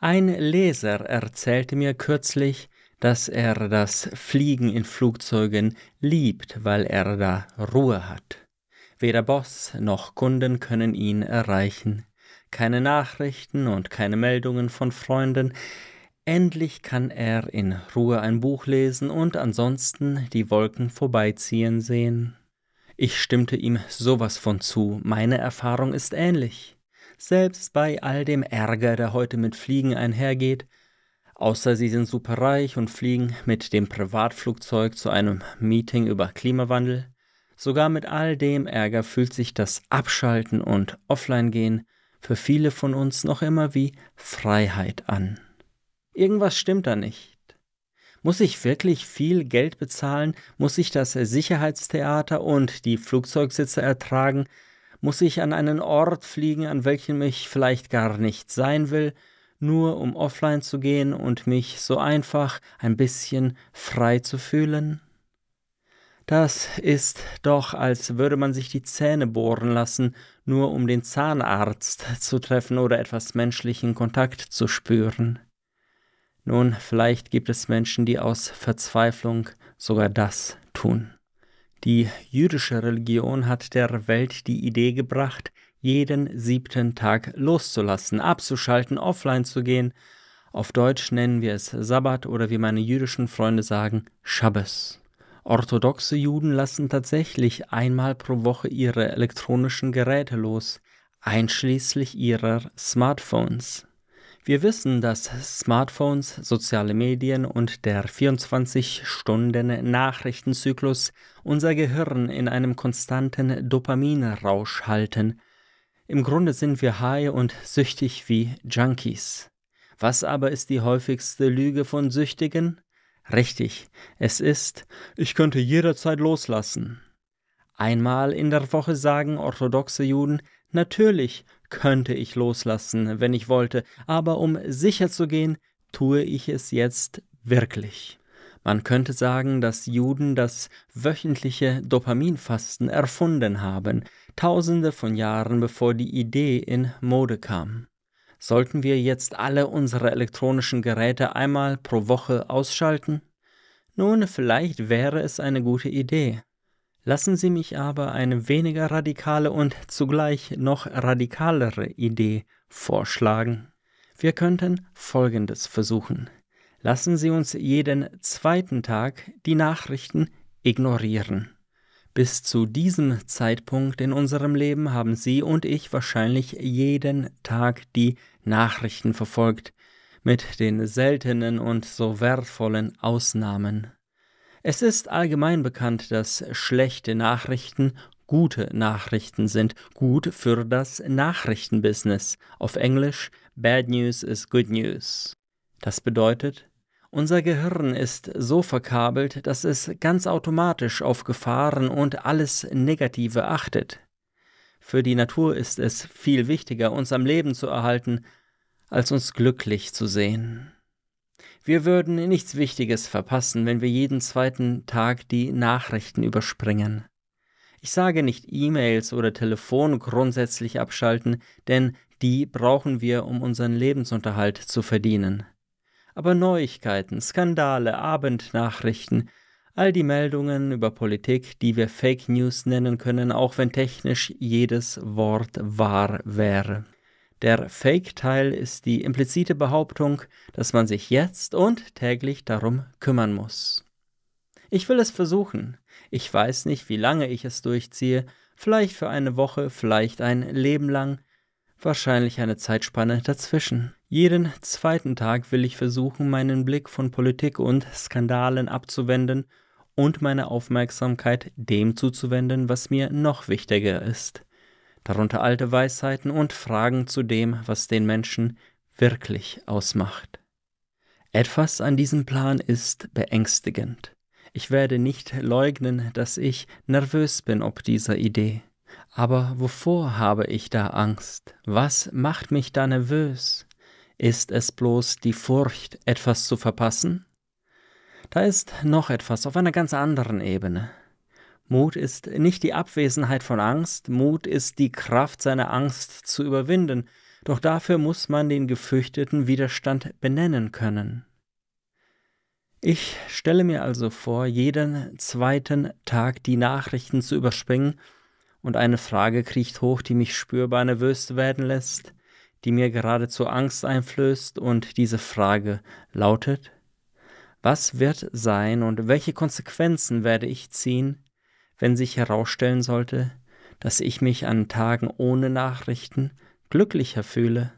Ein Leser erzählte mir kürzlich, dass er das Fliegen in Flugzeugen liebt, weil er da Ruhe hat. Weder Boss noch Kunden können ihn erreichen. Keine Nachrichten und keine Meldungen von Freunden. Endlich kann er in Ruhe ein Buch lesen und ansonsten die Wolken vorbeiziehen sehen. Ich stimmte ihm sowas von zu. Meine Erfahrung ist ähnlich. Selbst bei all dem Ärger, der heute mit Fliegen einhergeht, außer sie sind superreich und fliegen mit dem Privatflugzeug zu einem Meeting über Klimawandel, sogar mit all dem Ärger fühlt sich das Abschalten und Offline-Gehen für viele von uns noch immer wie Freiheit an. Irgendwas stimmt da nicht. Muss ich wirklich viel Geld bezahlen? Muss ich das Sicherheitstheater und die Flugzeugsitze ertragen? Muss ich an einen Ort fliegen, an welchem ich vielleicht gar nicht sein will, nur um offline zu gehen und mich so einfach ein bisschen frei zu fühlen? Das ist doch, als würde man sich die Zähne bohren lassen, nur um den Zahnarzt zu treffen oder etwas menschlichen Kontakt zu spüren. Nun, vielleicht gibt es Menschen, die aus Verzweiflung sogar das tun. Die jüdische Religion hat der Welt die Idee gebracht, jeden 7. Tag loszulassen, abzuschalten, offline zu gehen. Auf Deutsch nennen wir es Sabbat oder wie meine jüdischen Freunde sagen, Schabbes. Orthodoxe Juden lassen tatsächlich einmal pro Woche ihre elektronischen Geräte los, einschließlich ihrer Smartphones. Wir wissen, dass Smartphones, soziale Medien und der 24-Stunden-Nachrichtenzyklus unser Gehirn in einem konstanten Dopaminrausch halten. Im Grunde sind wir high und süchtig wie Junkies. Was aber ist die häufigste Lüge von Süchtigen? Richtig, es ist, ich könnte jederzeit loslassen. Einmal in der Woche sagen orthodoxe Juden, natürlich könnte ich loslassen, wenn ich wollte, aber um sicher zu gehen, tue ich es jetzt wirklich. Man könnte sagen, dass Juden das wöchentliche Dopaminfasten erfunden haben, Tausende von Jahren bevor die Idee in Mode kam. Sollten wir jetzt alle unsere elektronischen Geräte einmal pro Woche ausschalten? Nun, vielleicht wäre es eine gute Idee. Lassen Sie mich aber eine weniger radikale und zugleich noch radikalere Idee vorschlagen. Wir könnten Folgendes versuchen. Lassen Sie uns jeden 2. Tag die Nachrichten ignorieren. Bis zu diesem Zeitpunkt in unserem Leben haben Sie und ich wahrscheinlich jeden Tag die Nachrichten verfolgt, mit den seltenen und so wertvollen Ausnahmen. Es ist allgemein bekannt, dass schlechte Nachrichten gute Nachrichten sind, gut für das Nachrichtenbusiness. Auf Englisch, Bad News is Good News. Das bedeutet, unser Gehirn ist so verkabelt, dass es ganz automatisch auf Gefahren und alles Negative achtet. Für die Natur ist es viel wichtiger, uns am Leben zu erhalten, als uns glücklich zu sehen. Wir würden nichts Wichtiges verpassen, wenn wir jeden 2. Tag die Nachrichten überspringen. Ich sage nicht E-Mails oder Telefon grundsätzlich abschalten, denn die brauchen wir, um unseren Lebensunterhalt zu verdienen. Aber Neuigkeiten, Skandale, Abendnachrichten, all die Meldungen über Politik, die wir Fake News nennen können, auch wenn technisch jedes Wort wahr wäre. Der Fake-Teil ist die implizite Behauptung, dass man sich jetzt und täglich darum kümmern muss. Ich will es versuchen. Ich weiß nicht, wie lange ich es durchziehe, vielleicht für eine Woche, vielleicht ein Leben lang, wahrscheinlich eine Zeitspanne dazwischen. Jeden 2. Tag will ich versuchen, meinen Blick von Politik und Skandalen abzuwenden und meine Aufmerksamkeit dem zuzuwenden, was mir noch wichtiger ist. Darunter alte Weisheiten und Fragen zu dem, was den Menschen wirklich ausmacht. Etwas an diesem Plan ist beängstigend. Ich werde nicht leugnen, dass ich nervös bin ob dieser Idee. Aber wovor habe ich da Angst? Was macht mich da nervös? Ist es bloß die Furcht, etwas zu verpassen? Da ist noch etwas auf einer ganz anderen Ebene. Mut ist nicht die Abwesenheit von Angst, Mut ist die Kraft, seine Angst zu überwinden. Doch dafür muss man den gefürchteten Widerstand benennen können. Ich stelle mir also vor, jeden zweiten Tag die Nachrichten zu überspringen, und eine Frage kriecht hoch, die mich spürbar nervös werden lässt, die mir geradezu Angst einflößt, und diese Frage lautet: Was wird sein und welche Konsequenzen werde ich ziehen, wenn sich herausstellen sollte, dass ich mich an Tagen ohne Nachrichten glücklicher fühle?